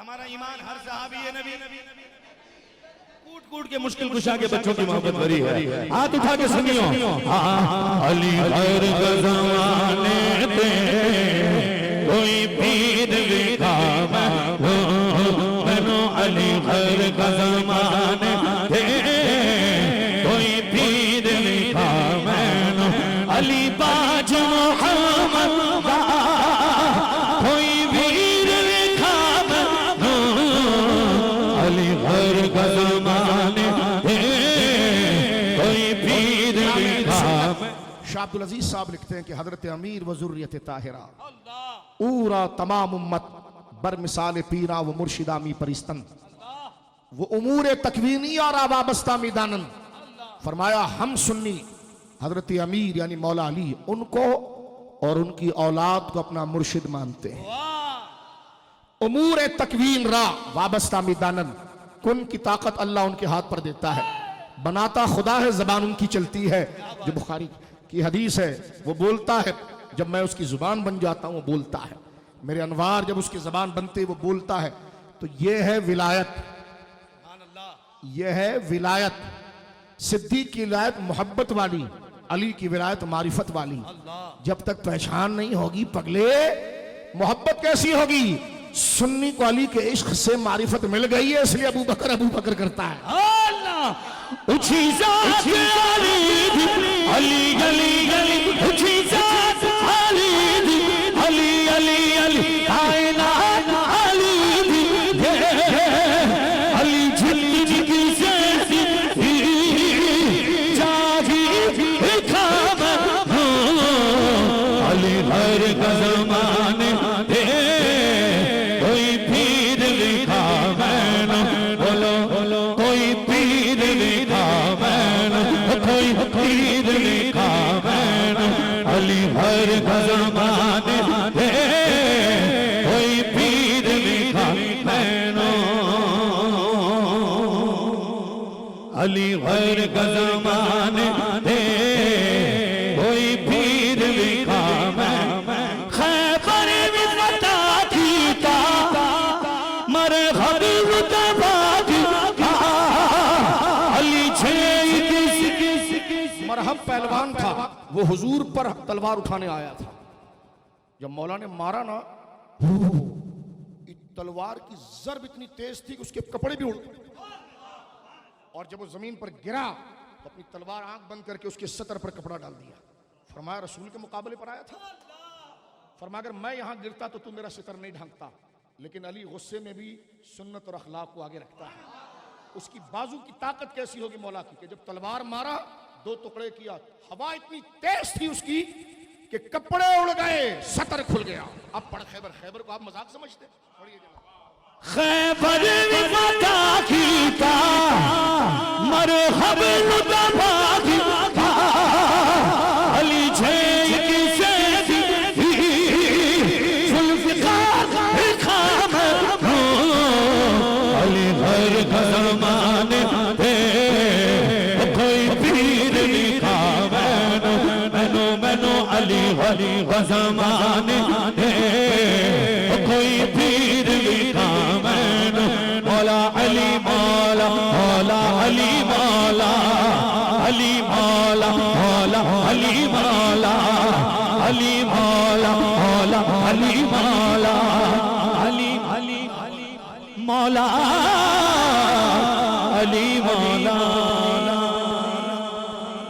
हमारा ईमान हर सहाबी है नबी कूट कूट के मुश्किल कुशा के बच्चों की मोहब्बत भरी है। हाथ उठा के सुनियो। अली हर ज़माने पे कोई पीर लिखा मैनो अली हर ज़माने पे कोई पीर लिखा मैनो अली बाज मोहम्मद कोई वीर लिखा मैनो अली हर ज़माने पे कोई पीर लिखा। शाह अब्दुल अजीज साहब लिखते हैं कि हजरत अमीर व ज़ुर्रियत ताहिरा पूरा तमाम उम्मत बर मिसाल पीरा व मुर्शिदामी परिस्तन वो उमूर तकवीनी और वाबस्ता मीदानन। फरमाया हम सुन्नी हजरत अमीर यानी मौला अली उनको और उनकी औलाद को अपना मुर्शिद मानते हैं। उमूर तकवीन रा वाबस्ता मीदानन कुन की ताकत अल्लाह उनके हाथ पर देता है, बनाता खुदा है, जबान उनकी चलती है। जो बुखारी की हदीस है वो बोलता है जब मैं उसकी जुबान बन जाता हूं वो बोलता है, मेरे अनवार जब उसकी जबान बनते वो बोलता है। तो ये है विलायत, ये है विलायत। सिद्दीक की विलायत मोहब्बत वाली, अली की विलायत मारिफत वाली। जब तक पहचान नहीं होगी पगले मोहब्बत कैसी होगी? सुन्नी को अली के इश्क से मारिफत मिल गई है इसलिए अबू बकर करता है। ऊंची जात अली अली अली अली ऊंची जात अली अली अली अली कायनात अली अली जिंदगी से जागी खाम अली हर ज़माने पे कोई पीर लिखा मैंने बोलो बोलो कोई पीर लिखा मैंने कोई पीर लिखा मैंने अली हर ज़माने पे कोई पीर लिखा मैंने अली हर ज़माने पे कोई पीर लिखा मैं खैबर में फता कीता मरहब अली छे मरहब पहलवान था, वो हुजूर पर तलवार उठाने आया था। जब मौला ने मारा ना तलवार की जर्ब इतनी तेज थी कि उसके कपड़े भी उड़ गए। और जब वो जमीन पर गिरा तो अपनी तलवार आंख बंद करके उसके सतर पर कपड़ा डाल दिया। फरमाया रसूल के मुकाबले पर आया था। फरमाया अगर मैं यहां गिरता तो तू मेरा सितर नहीं ढांकता। लेकिन अली गुस्से में भी सुन्नत और अखलाक को आगे रखता है। उसकी बाजू की ताकत कैसी होगी मौला की कि जब तलवार मारा दो टुकड़े किया, हवा इतनी तेज थी उसकी कि कपड़े उड़ गए, सतर खुल गया। अब पढ़ खैबर, खैबर को आप मजाक समझते? खैबर में फता कीता मरहब अली छे किसे अली हर ज़माने पे कोई पीर लिखा मैनो मैनो अली अली ज़माने पे कोई पीर लिखा मैनो मौला अली मौला मौला अली मौला अली मौला मौला अली मौला अली मौला मौला अली मौला अली अली मौला अली मौला